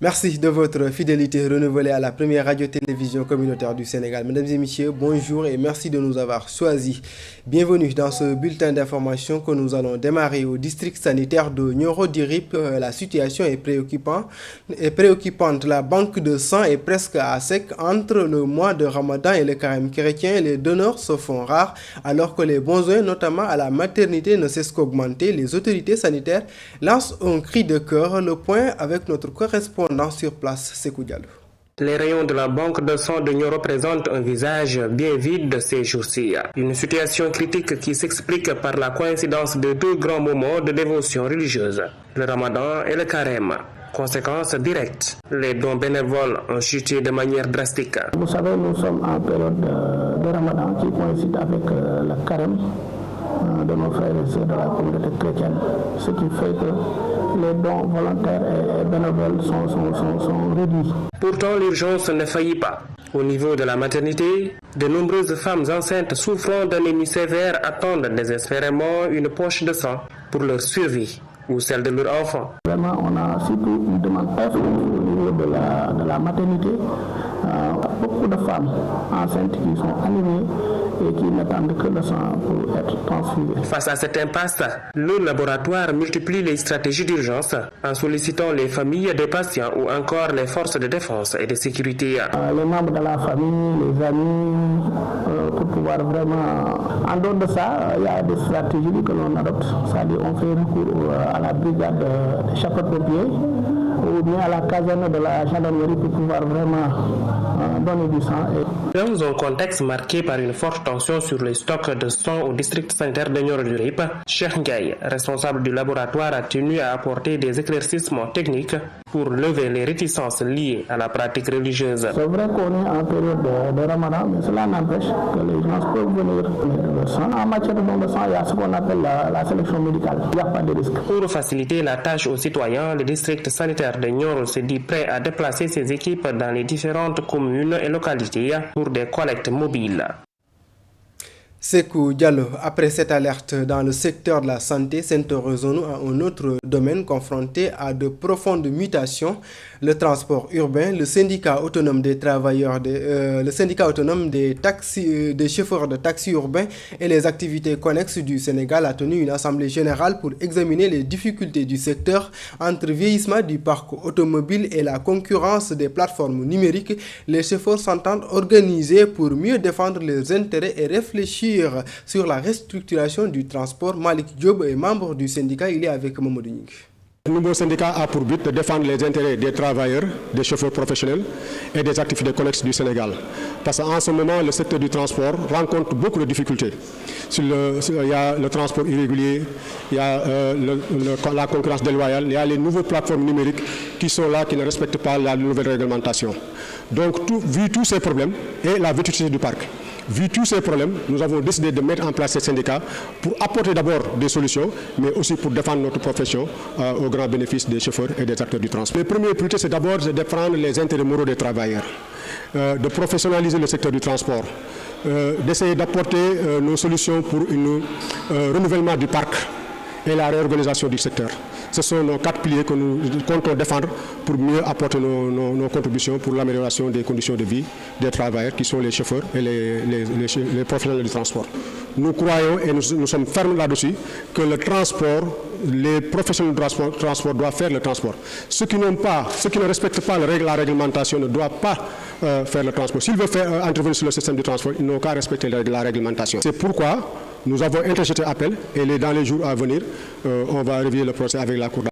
Merci de votre fidélité renouvelée à la première radio-télévision communautaire du Sénégal. Mesdames et messieurs, bonjour et merci de nous avoir choisis. Bienvenue dans ce bulletin d'information que nous allons démarrer au district sanitaire de Nioro-du-Rip. La situation est préoccupante. La banque de sang est presque à sec. Entre le mois de Ramadan et le carême chrétien, les donneurs se font rares alors que les besoins, notamment à la maternité, ne cessent qu'augmenter. Les autorités sanitaires lancent un cri de cœur. Le point avec notre correspondant sur place, Sekou Diallo. Les rayons de la banque de sang de Nioro présentent un visage bien vide ces jours-ci. Une situation critique qui s'explique par la coïncidence de deux grands moments de dévotion religieuse, le Ramadan et le carême. Conséquence directe, les dons bénévoles ont chuté de manière drastique. Vous savez, nous sommes en période de Ramadan qui coïncide avec le carême de nos frères et sœurs de la communauté chrétienne, ce qui fait que les dons volontaires et bénévoles sont réduits. Pourtant, l'urgence ne faillit pas. Au niveau de la maternité, de nombreuses femmes enceintes souffrant d'anémie sévère attendent désespérément une poche de sang pour leur survie ou celle de leurs enfants. Vraiment, on a surtout une demande très forte au niveau de la maternité. Beaucoup de femmes enceintes qui sont anémies et qui n'attendent que le sang pour être transfusées. Face à cette impasse, le laboratoire multiplie les stratégies d'urgence en sollicitant les familles des patients ou encore les forces de défense et de sécurité. Les membres de la famille, les amis, pour pouvoir vraiment... En dehors de ça, il y a des stratégies que l'on adopte. C'est-à-dire on fait recours à la brigade des sapeurs-pompiers ou bien à la caserne de la gendarmerie pour pouvoir vraiment donner du sang. Dans un contexte marqué par une forte tension sur les stocks de sang au district sanitaire de Nioro-du-Rip, Cheikh Ndiaye, responsable du laboratoire, a tenu à apporter des éclaircissements techniques pour lever les réticences liées à la pratique religieuse. C'est vrai qu'on est en période de Ramadan, mais cela n'empêche que les gens peuvent venir donner le sang. En matière de don de sang, il y a ce qu'on appelle la sélection médicale. Il n'y a pas de risque. Pour faciliter la tâche aux citoyens, le district sanitaire de Nioro se dit prêt à déplacer ses équipes dans les différentes communes et localités pour des collectes mobiles. Sekou Diallo, après cette alerte dans le secteur de la santé, s'intéressons-nous à un autre domaine confronté à de profondes mutations, le transport urbain. Le syndicat autonome des travailleurs, le syndicat autonome des chauffeurs de taxis urbains et les activités connexes du Sénégal a tenu une assemblée générale pour examiner les difficultés du secteur entre vieillissement du parc automobile et la concurrence des plateformes numériques. Les chauffeurs s'entendent organisés pour mieux défendre leurs intérêts et réfléchir sur la restructuration du transport. Malik Diop est membre du syndicat, il est avec Mamadou Ning. Le nouveau syndicat a pour but de défendre les intérêts des travailleurs, des chauffeurs professionnels et des activités connexes du Sénégal. Parce qu'en ce moment, le secteur du transport rencontre beaucoup de difficultés. Il y a le transport irrégulier, il y a la concurrence déloyale, il y a les nouvelles plateformes numériques qui sont là, qui ne respectent pas la nouvelle réglementation. Donc, vu tous ces problèmes et la vétusté du parc, vu tous ces problèmes, nous avons décidé de mettre en place ce syndicat pour apporter d'abord des solutions, mais aussi pour défendre notre profession au grand bénéfice des chauffeurs et des acteurs du transport. Les premières priorités, c'est d'abord de défendre les intérêts moraux des travailleurs, de professionnaliser le secteur du transport, d'essayer d'apporter nos solutions pour un renouvellement du parc et la réorganisation du secteur. Ce sont nos 4 piliers que nous comptons défendre pour mieux apporter nos contributions pour l'amélioration des conditions de vie des travailleurs qui sont les chauffeurs et les professionnels du transport. Nous croyons et nous sommes fermes là-dessus que le transport, les professionnels du transport doivent faire le transport. Ceux qui ne respectent pas la réglementation ne doivent pas faire le transport. S'ils veulent intervenir sur le système du transport, ils n'ont qu'à respecter la réglementation. C'est pourquoi nous avons interjeté appel et dans les jours à venir, on va réveiller le procès avec la Cour.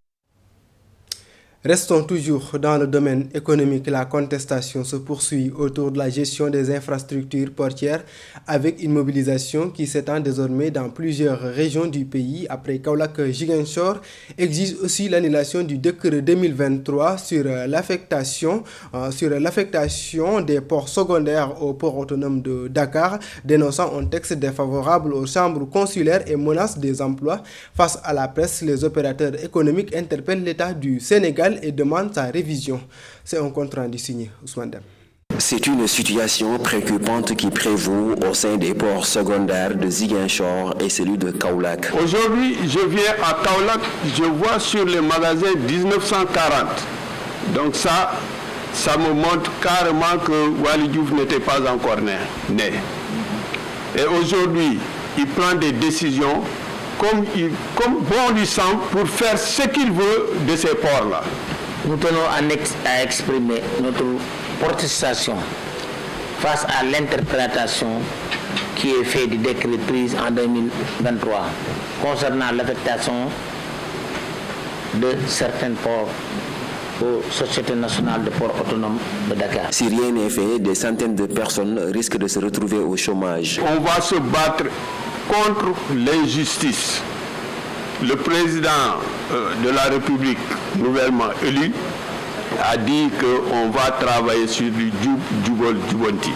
Restons toujours dans le domaine économique. La contestation se poursuit autour de la gestion des infrastructures portières avec une mobilisation qui s'étend désormais dans plusieurs régions du pays. Après Kaolack, Ziguinchor exige aussi l'annulation du décret 2023 sur l'affectation des ports secondaires au port autonome de Dakar, dénonçant un texte défavorable aux chambres consulaires et menace des emplois. Face à la presse, les opérateurs économiques interpellent l'État du Sénégal et demande sa révision. C'est un compte rendu signé Ousmane Deme. C'est une situation préoccupante qui prévaut au sein des ports secondaires de Ziguinchor et celui de Kaolack. Aujourd'hui, je viens à Kaolack, je vois sur les magasins 1940 Donc ça me montre carrément que Waly Diouf n'était pas encore né. Et aujourd'hui, il prend des décisions comme bon lui semble pour faire ce qu'il veut de ces ports-là. Nous tenons à exprimer notre protestation face à l'interprétation qui est faite du décret pris en 2023 concernant l'affectation de certains ports aux sociétés nationales de ports autonomes de Dakar. Si rien n'est fait, des centaines de personnes risquent de se retrouver au chômage. On va se battre contre l'injustice. Le président de la République nouvellement élu a dit qu'on va travailler sur du Djibouti.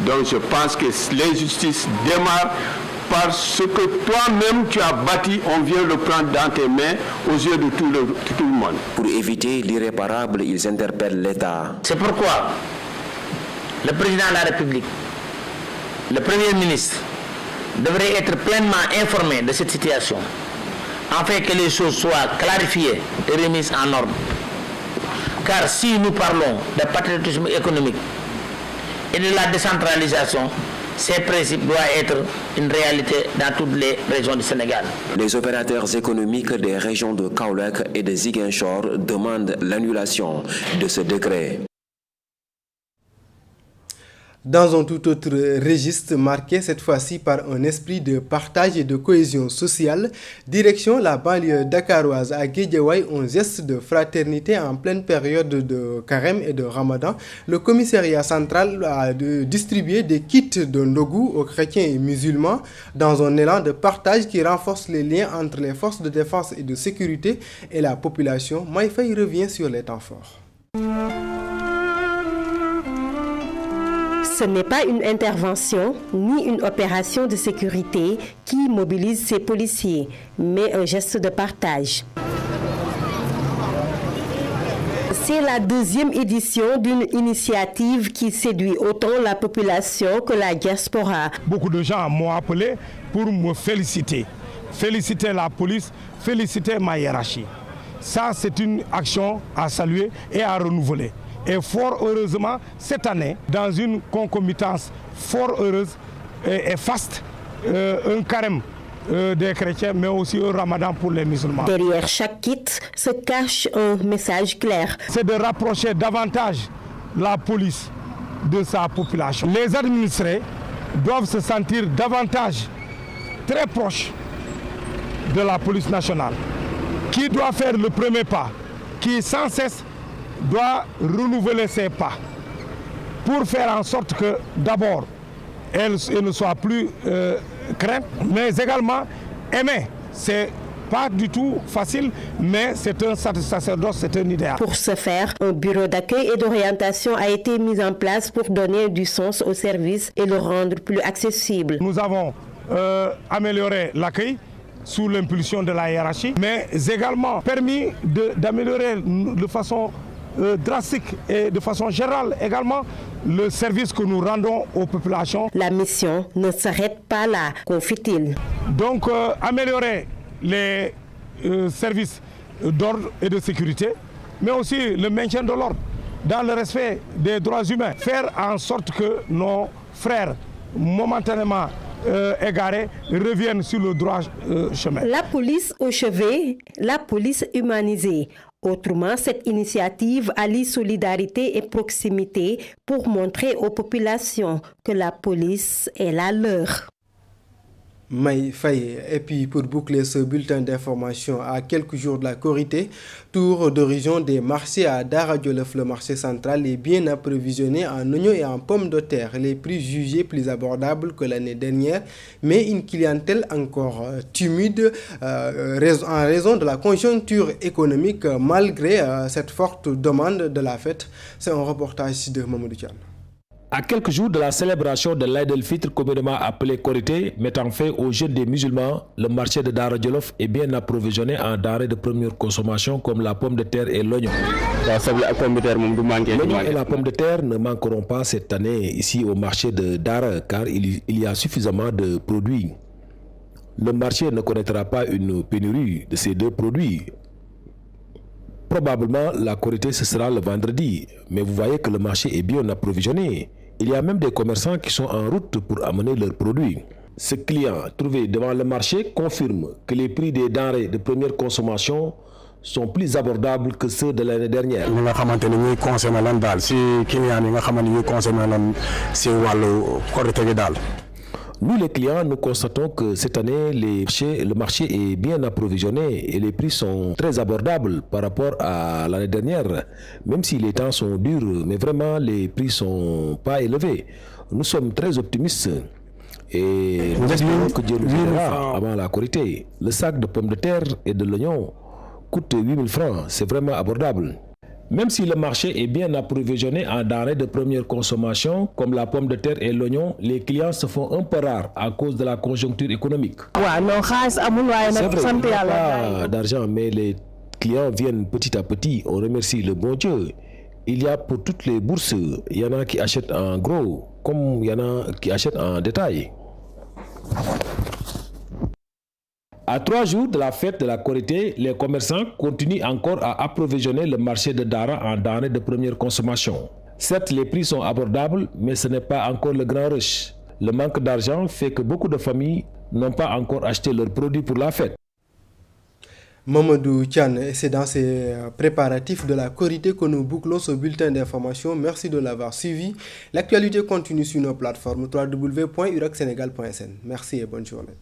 Donc je pense que l'injustice démarre par ce que toi-même tu as bâti, on vient le prendre dans tes mains aux yeux de tout le monde. Pour éviter l'irréparable, ils interpellent l'État. C'est pourquoi le président de la République, le Premier ministre, devrait être pleinement informé de cette situation, afin que les choses soient clarifiées et remises en ordre. Car si nous parlons de patriotisme économique et de la décentralisation, ces principes doivent être une réalité dans toutes les régions du Sénégal. Les opérateurs économiques des régions de Kaolack et de Ziguinchor demandent l'annulation de ce décret. Dans un tout autre registre marqué cette fois-ci par un esprit de partage et de cohésion sociale, direction la banlieue dakaroise à Guédiawaye, un geste de fraternité en pleine période de carême et de ramadan. Le commissariat central a distribué des kits de Ndogou aux chrétiens et musulmans dans un élan de partage qui renforce les liens entre les forces de défense et de sécurité et la population. Maïfaï revient sur les temps forts. Ce n'est pas une intervention ni une opération de sécurité qui mobilise ces policiers, mais un geste de partage. C'est la deuxième édition d'une initiative qui séduit autant la population que la diaspora. Beaucoup de gens m'ont appelé pour me féliciter. Féliciter la police, féliciter ma hiérarchie. Ça, c'est une action à saluer et à renouveler. Et fort heureusement, cette année, dans une concomitance fort heureuse et faste, un carême des chrétiens, mais aussi un ramadan pour les musulmans. Derrière chaque kit se cache un message clair. C'est de rapprocher davantage la police de sa population. Les administrés doivent se sentir davantage très proches de la police nationale, qui doit faire le premier pas, qui sans cesse doit renouveler ses pas pour faire en sorte que d'abord elle ne soit plus crainte, mais également aimée. C'est pas du tout facile, mais c'est un sacerdoce, c'est un idéal. Pour ce faire, un bureau d'accueil et d'orientation a été mis en place pour donner du sens au service et le rendre plus accessible. Nous avons amélioré l'accueil sous l'impulsion de la hiérarchie, mais également permis d'améliorer de façon drastique et de façon générale également le service que nous rendons aux populations. La mission ne s'arrête pas là, confie-t-il. Donc améliorer les services d'ordre et de sécurité, mais aussi le maintien de l'ordre dans le respect des droits humains. Faire en sorte que nos frères momentanément égarés reviennent sur le droit chemin. La police au chevet, la police humanisée. Autrement, cette initiative allie solidarité et proximité pour montrer aux populations que la police est la leur. Maï Faye. Et puis pour boucler ce bulletin d'information à quelques jours de la Korité, tour d'horizon des marchés à Dara Djolof. Le marché central est bien approvisionné en oignons et en pommes de terre, les prix jugés plus abordables que l'année dernière, mais une clientèle encore timide en raison de la conjoncture économique malgré cette forte demande de la fête. C'est un reportage de Mamadou Thiam. À quelques jours de la célébration de l'Aïd el-Fitr communément appelé Korité, mettant fin au jeûne des musulmans, le marché de Dara Djolof est bien approvisionné en denrées de première consommation comme la pomme de terre et l'oignon. L'oignon et la pomme de terre ne manqueront pas cette année ici au marché de Dara car il y a suffisamment de produits. Le marché ne connaîtra pas une pénurie de ces deux produits. Probablement, la Korité, ce sera le vendredi. Mais vous voyez que le marché est bien approvisionné. Il y a même des commerçants qui sont en route pour amener leurs produits. Ce client trouvé devant le marché confirme que les prix des denrées de première consommation sont plus abordables que ceux de l'année dernière. Nous les clients, nous constatons que cette année, le marché est bien approvisionné et les prix sont très abordables par rapport à l'année dernière. Même si les temps sont durs, mais vraiment les prix sont pas élevés. Nous sommes très optimistes et nous espérons que Dieu nous aidera avant la Korité. Le sac de pommes de terre et de l'oignon coûte 8 000 francs, c'est vraiment abordable. Même si le marché est bien approvisionné en denrées de première consommation, comme la pomme de terre et l'oignon, les clients se font un peu rares à cause de la conjoncture économique. C'est vrai, il n'y a pas d'argent, mais les clients viennent petit à petit. On remercie le bon Dieu. Il y a pour toutes les bourses, il y en a qui achètent en gros, comme il y en a qui achètent en détail. À 3 jours de la fête de la Korité, les commerçants continuent encore à approvisionner le marché de Dara en denrées de première consommation. Certes, les prix sont abordables, mais ce n'est pas encore le grand rush. Le manque d'argent fait que beaucoup de familles n'ont pas encore acheté leurs produits pour la fête. Mamadou Tian, c'est dans ces préparatifs de la Korité que nous bouclons ce bulletin d'information. Merci de l'avoir suivi. L'actualité continue sur nos plateformes www.uracsenegal.sn. Merci et bonne journée.